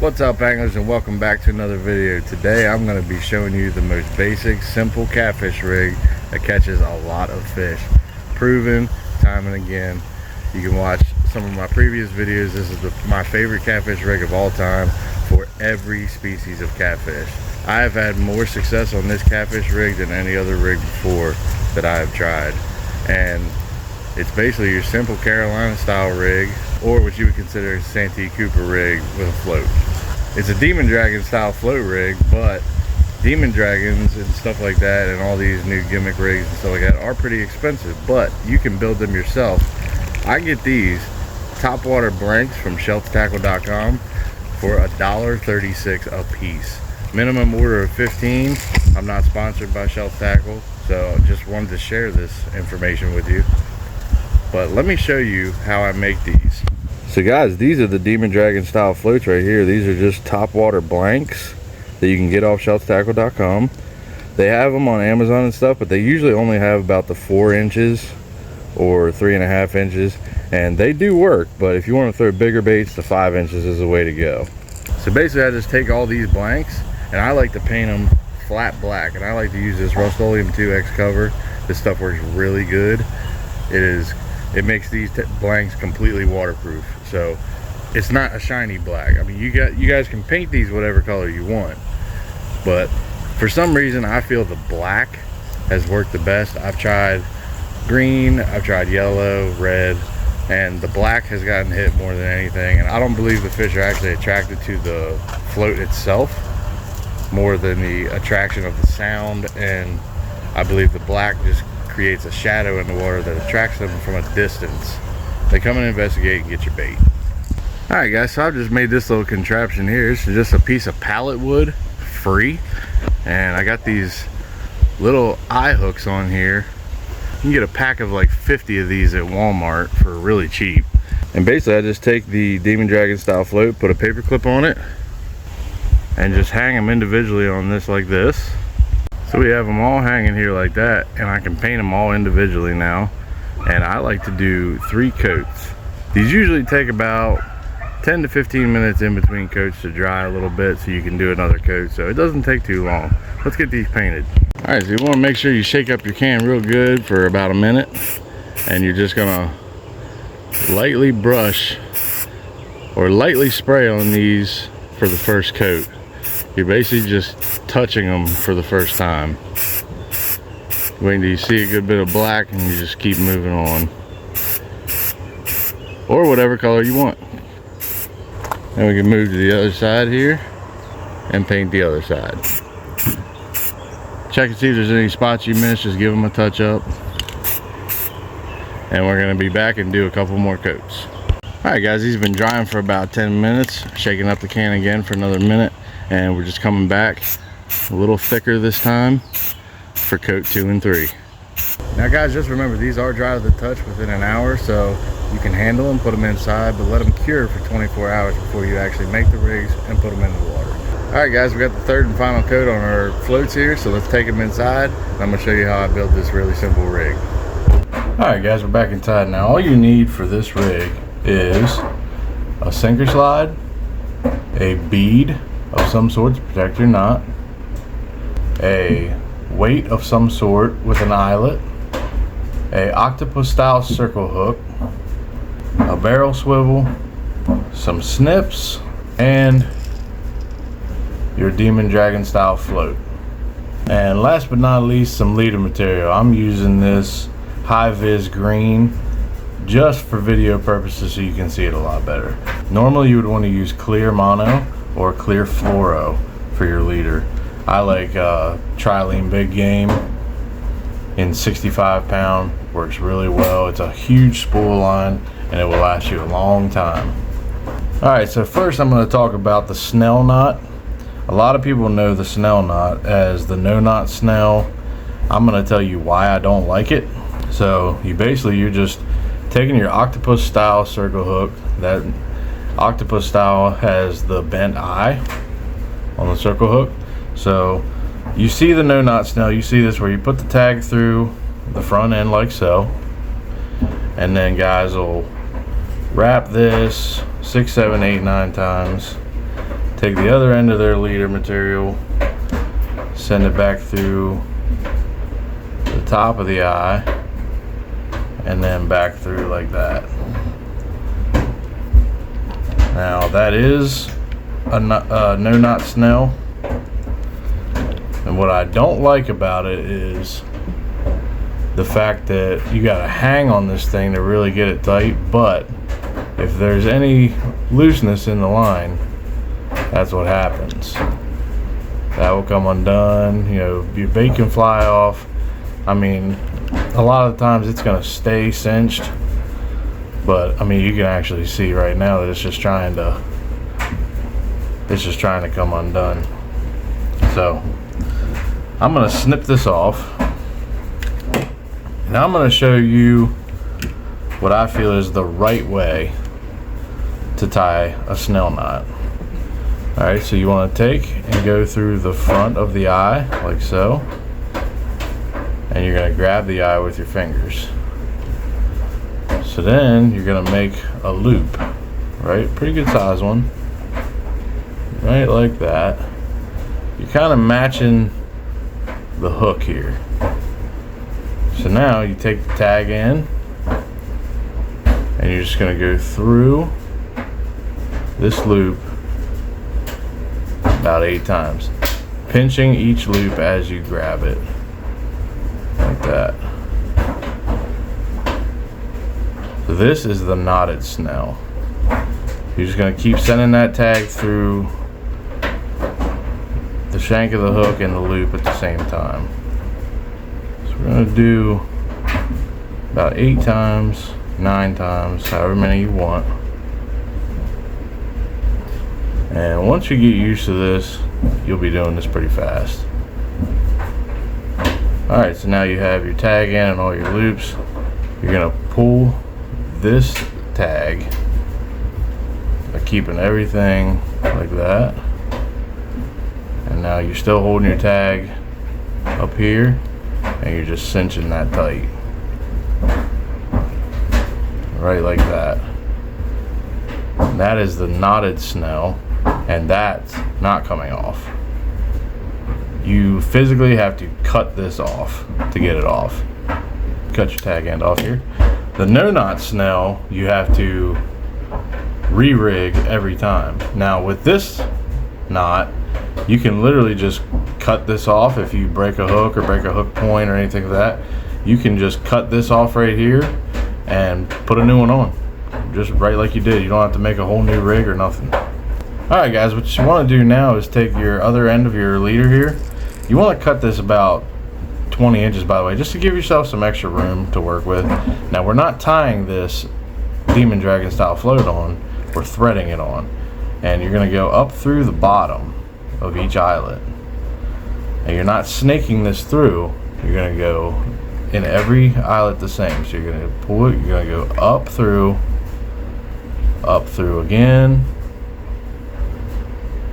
What's up, anglers, and welcome back to another video. Today I'm going to be showing you the most basic, simple catfish rig that catches a lot of fish. Proven time and again. You can watch some of my previous videos. This is my favorite catfish rig of all time for every species of catfish. I have had more success on this catfish rig than any other rig before that I have tried. And it's basically your simple Carolina style rig, or what you would consider a Santee Cooper rig with a float. It's a Demon Dragon style float rig, but Demon Dragons and stuff like that and all these new gimmick rigs and stuff like that are pretty expensive, but you can build them yourself. I get these topwater blanks from shelftackle.com for $1.36 a piece. Minimum order of 15. I'm not sponsored by Shelf Tackle, so just wanted to share this information with you. But let me show you how I make these. So guys, these are the Demon Dragon style floats right here. These are just topwater blanks that you can get off shelftackle.com. They have them on Amazon and stuff, but they usually only have about the 4 inches or 3.5 inches, and they do work, but if you want to throw bigger baits, the 5 inches is the way to go. So basically I just take all these blanks and I like to paint them flat black, and I like to use this Rust-Oleum 2X cover. This stuff works really good. It makes these blanks completely waterproof, so it's not a shiny black. I mean, you guys can paint these whatever color you want, but for some reason I feel the black has worked the best. I've tried green, I've tried yellow, red, and the black has gotten hit more than anything. And I don't believe the fish are actually attracted to the float itself more than the attraction of the sound, and I believe the black just creates a shadow in the water that attracts them from a distance. They come and investigate and get your bait. Alright guys, so I've just made this little contraption here. It's just a piece of pallet wood, free, and I got these little eye hooks on here. You can get a pack of like 50 of these at Walmart for really cheap. And basically I just take the Demon Dragon style float, put a paper clip on it, and just hang them individually on this like this. So we have them all hanging here like that, and I can paint them all individually now. And I like to do 3 coats. These usually take about 10 to 15 minutes in between coats to dry a little bit, so you can do another coat, so it doesn't take too long. Let's get these painted. All right, so you want to make sure you shake up your can real good for about a minute, and you're just gonna lightly brush or lightly spray on these for the first coat. You're basically just touching them for the first time. Wait until you see a good bit of black, and you just keep moving on, or whatever color you want. Then we can move to the other side here and paint the other side. Check and see if there's any spots you missed. Just give them a touch up, and we're going to be back and do a couple more coats. Alright guys, these have been drying for about 10 minutes. Shaking up the can again for another minute, and we're just coming back a little thicker this time for coat 2 and 3. Now guys, just remember, these are dry to the touch within an hour, so you can handle them, put them inside, but let them cure for 24 hours before you actually make the rigs and put them in the water. Alright guys, we got the 3rd and final coat on our floats here, so let's take them inside, and I'm going to show you how I built this really simple rig. Alright guys, we're back inside now. All you need for this rig is a sinker slide, a bead of some sort to protect your knot, a weight of some sort with an eyelet, a octopus style circle hook, a barrel swivel, some snips, and your Demon Dragon style float. And last but not least, some leader material. I'm using this high vis green just for video purposes, so you can see it a lot better. Normally you would want to use clear mono or clear fluoro for your leader. I like Trilene Big Game in 65 pound. Works really well. It's a huge spool line, and it will last you a long time. Alright, so first I'm going to talk about the snell knot. A lot of people know the snell knot as the no knot snell. I'm going to tell you why I don't like it. So you're just taking your octopus style circle hook. That octopus style has the bent eye on the circle hook. So you see the no knot snell, you see this where you put the tag through the front end like so, and then guys will wrap this 6, 7, 8, 9 times take the other end of their leader material, send it back through the top of the eye, and then back through like that. Now that is a no knot snell, and what I don't like about it is the fact that you got to hang on this thing to really get it tight, but if there's any looseness in the line, that's what happens. That will come undone. You know, your bait can fly off. I mean, a lot of the times it's going to stay cinched, but I mean, you can actually see right now that it's just trying to come undone. So I'm going to snip this off, and I'm going to show you what I feel is the right way to tie a snell knot. Alright, so you want to take and go through the front of the eye like so, and you're going to grab the eye with your fingers. So then you're going to make a loop, right? Pretty good size one, right like that. You're kind of matching the hook here. So now you take the tag in, and you're just going to go through this loop about 8 times, pinching each loop as you grab it like that. So this is the knotted snell. You're just going to keep sending that tag through the shank of the hook and the loop at the same time. So we're going to do about 8 times, 9 times, however many you want. And once you get used to this, you'll be doing this pretty fast. Alright, so now you have your tag in and all your loops. You're going to pull this tag by keeping everything like that. And now you're still holding your tag up here, and you're just cinching that tight. Right like that. And that is the knotted snell. And that's not coming off. You physically have to cut this off to get it off. Cut your tag end off here. The no knot snell, you have to re-rig every time. Now with this knot, you can literally just cut this off. If you break a hook or break a hook point or anything like that, you can just cut this off right here and put a new one on. Just right like you did. You don't have to make a whole new rig or nothing. Alright guys, what you want to do now is take your other end of your leader here. You want to cut this about 20 inches, by the way, just to give yourself some extra room to work with. Now we're not tying this Demon Dragon style float on, we're threading it on. And you're going to go up through the bottom of each eyelet. And you're not snaking this through, you're going to go in every eyelet the same. So you're going to pull it, you're going to go up through again,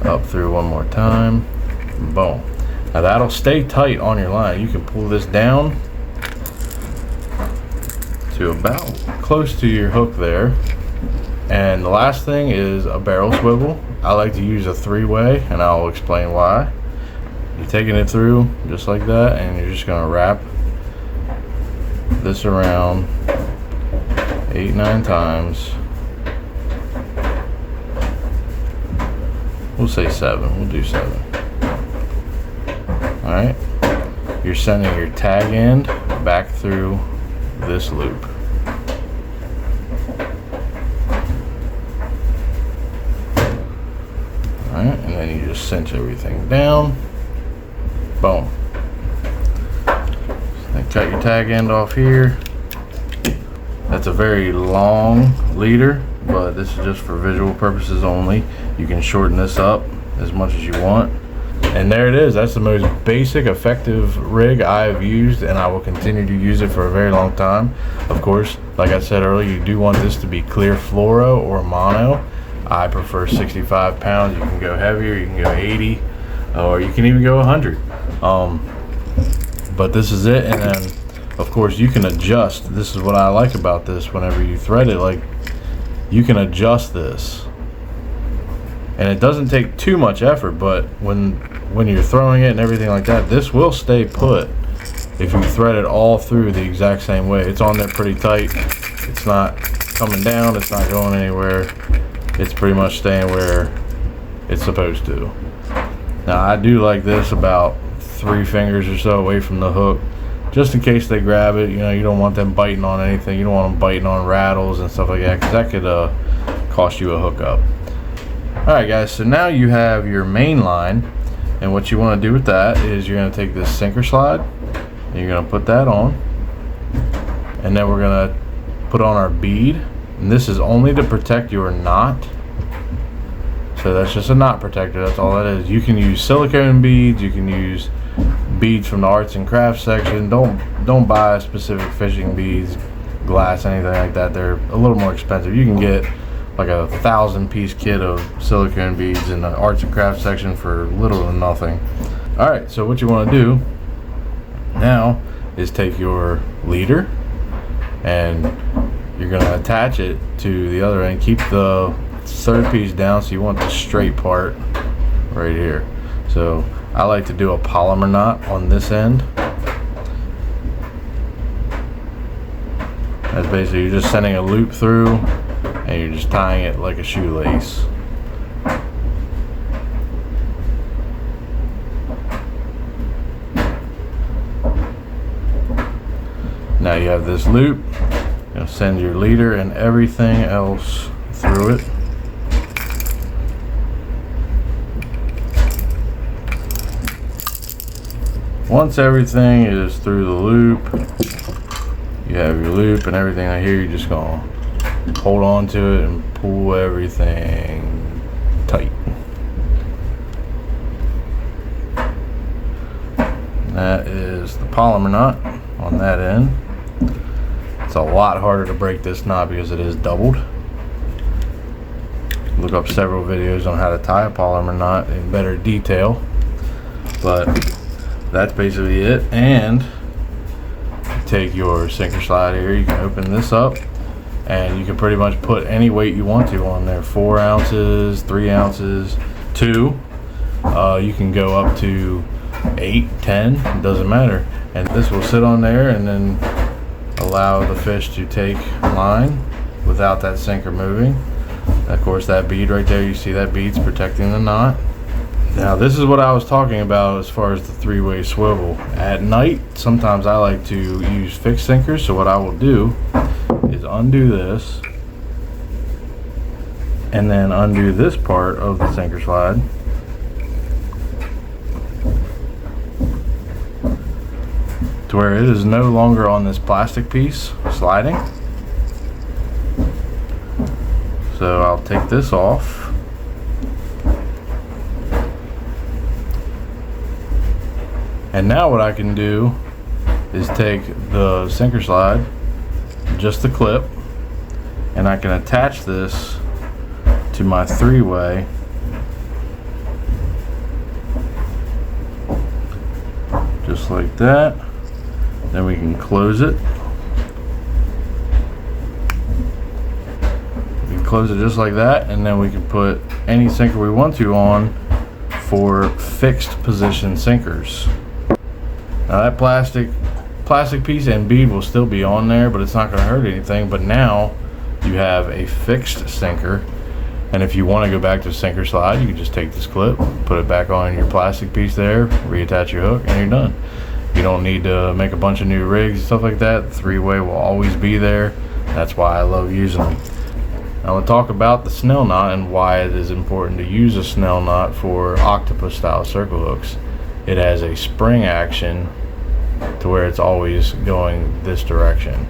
up through one more time, boom. Now that'll stay tight on your line. You can pull this down to about close to your hook there. And the last thing is a barrel swivel. I like to use a 3-way, and I'll explain why. You're taking it through just like that, and you're just going to wrap this around 8-9 times. We'll say 7. We'll do 7. Alright. You're sending your tag end back through this loop. Alright, and then you just cinch everything down. Boom. Then cut your tag end off here. That's a very long leader, but this is just for visual purposes only. You can shorten this up as much as you want. And there it is. That's the most basic, effective rig I have used, and I will continue to use it for a very long time. Of course, like I said earlier, you do want this to be clear fluoro or mono. I prefer 65 pounds. You can go heavier, you can go 80, or you can even go 100. But this is it, and then of course you can adjust. This is what I like about this. Whenever you thread it, like, you can adjust this And it doesn't take too much effort, but when you're throwing it and everything like that, this will stay put if you thread it all through the exact same way. It's on there pretty tight. It's not coming down, it's not going anywhere. It's pretty much staying where it's supposed to. Now I do like this about 3 fingers or so away from the hook, just in case they grab it. You know, you don't want them biting on anything. You don't want them biting on rattles and stuff like that, because that could cost you a hookup. Alright guys, so now you have your main line, and what you want to do with that is you're going to take this sinker slide and you're going to put that on, and then we're going to put on our bead, and this is only to protect your knot. So that's just a knot protector, that's all that is. You can use silicone beads, you can use beads from the arts and crafts section. Don't buy specific fishing beads, glass, anything like that. They're a little more expensive. You can get like a 1,000-piece kit of silicone beads in the arts and crafts section for little to nothing. Alright, so what you want to do now is take your leader and you're going to attach it to the other end. Keep the 3rd piece down, so you want the straight part right here. So I like to do a polymer knot on this end. That's basically, you're just sending a loop through and you're just tying it like a shoelace. Now you have this loop. You'll send your leader and everything else through it. Once everything is through the loop, you have your loop and everything right here, you're just gonna hold on to it and pull everything tight. And that is the polymer knot on that end. It's a lot harder to break this knot because it is doubled. Look up several videos on how to tie a polymer knot in better detail, but that's basically it. And take your sinker slide here, you can open this up and you can pretty much put any weight you want to on there. 4 ounces, 3 ounces, 2. You can go up to 8, 10, it doesn't matter. And this will sit on there and then allow the fish to take line without that sinker moving. Of course, that bead right there, you see that bead's protecting the knot. Now this is what I was talking about as far as the 3-way swivel. At night, sometimes I like to use fixed sinkers, so what I will do is undo this and then undo this part of the sinker slide. To where it is no longer on this plastic piece sliding. So I'll take this off. And now what I can do is take the sinker slide, just the clip, and I can attach this to my 3-way. Just like that. Then we can close it. We can close it just like that, and then we can put any sinker we want to on for fixed position sinkers. Now that plastic piece and bead will still be on there, but it's not going to hurt anything. But now you have a fixed sinker, and if you want to go back to sinker slide, you can just take this clip, put it back on your plastic piece there, reattach your hook, and you're done. You don't need to make a bunch of new rigs and stuff like that. The 3-way will always be there. That's why I love using them. Now we'll talk about the snell knot and why it is important to use a snell knot for octopus style circle hooks. It has a spring action to where it's always going this direction.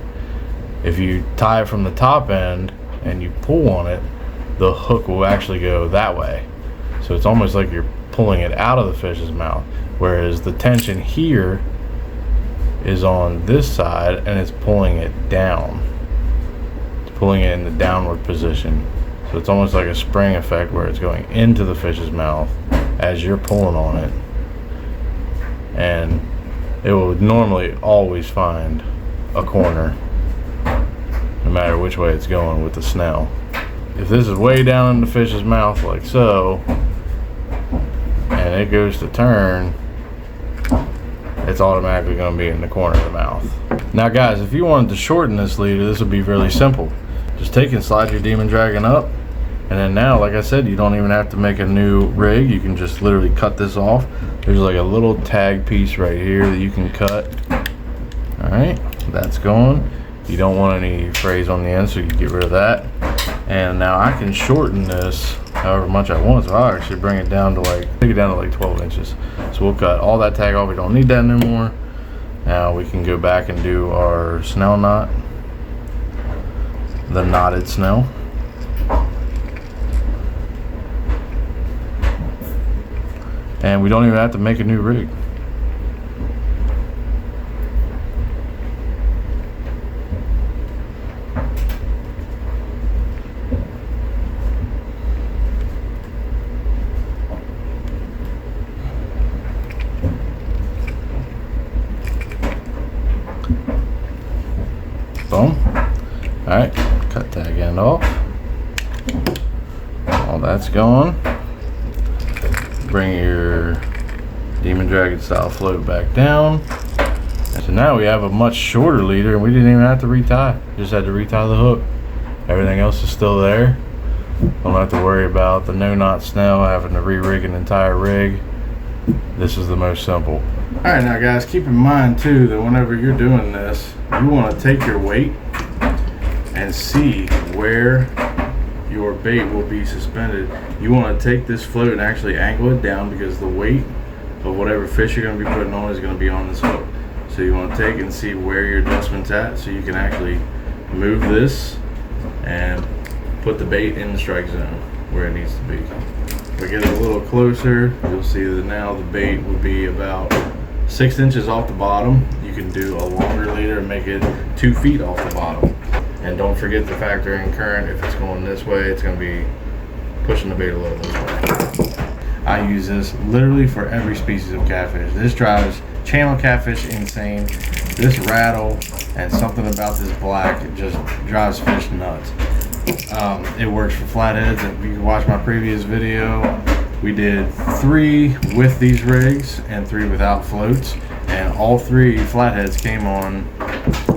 If you tie it from the top end and you pull on it, the hook will actually go that way. So it's almost like you're pulling it out of the fish's mouth, whereas the tension here is on this side and it's pulling it down. It's pulling it in the downward position. So it's almost like a spring effect where it's going into the fish's mouth as you're pulling on it. And it will normally always find a corner no matter which way it's going with the snell. if this is way down in the fish's mouth like so, and it goes to turn, it's automatically going to be in the corner of the mouth. Now guys, if you wanted to shorten this leader, this would be really simple. Just take and slide your Demon Dragon up, and then now, like I said, you don't even have to make a new rig. You can just literally cut this off. There's like a little tag piece right here that you can cut. All right, that's gone. You don't want any frays on the end, so you get rid of that. And now I can shorten this however much I want, so I'll actually bring it down to take it down to like 12 inches. So we'll cut all that tag off. We don't need that anymore. Now we can go back and do our snell knot, the knotted snell. And we don't even have to make a new rig. Boom. Alright, cut tag end off. All that's gone. Bring your Demon Dragon style float back down. And so now we have a much shorter leader, and we didn't even have to retie. Just had to retie the hook. Everything else is still there. Don't have to worry about the no knot snell, having to re-rig an entire rig. This is the most simple. Alright, now guys, keep in mind too that whenever you're doing this, you want to take your weight and see where your bait will be suspended. You want to take this float and actually angle it down, because the weight of whatever fish you're going to be putting on is going to be on this hook. So you want to take and see where your adjustment's at, so you can actually move this and put the bait in the strike zone where it needs to be. If we get a little closer, you'll see that now the bait will be about 6 inches off the bottom. You can do a longer leader and make it 2 feet off the bottom. And don't forget to factor in current. If it's going this way, it's going to be pushing the bait a little this way. I use this literally for every species of catfish. This drives channel catfish insane. This rattle and something about this black, it just drives fish nuts. It works for flatheads. If you can watch my previous video, we did 3 with these rigs and 3 without floats, and all 3 flatheads came on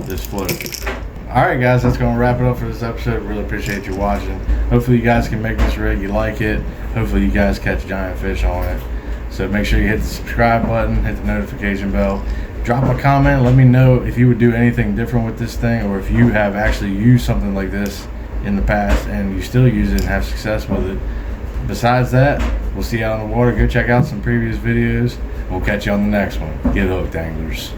this float. Alright guys, that's going to wrap it up for this episode. Really appreciate you watching. Hopefully you guys can make this rig, you like it. Hopefully you guys catch giant fish on it. So make sure you hit the subscribe button, hit the notification bell. Drop a comment, let me know if you would do anything different with this thing, or if you have actually used something like this in the past and you still use it and have success with it. Besides that, we'll see you out on the water. Go check out some previous videos. We'll catch you on the next one. Get hooked, anglers.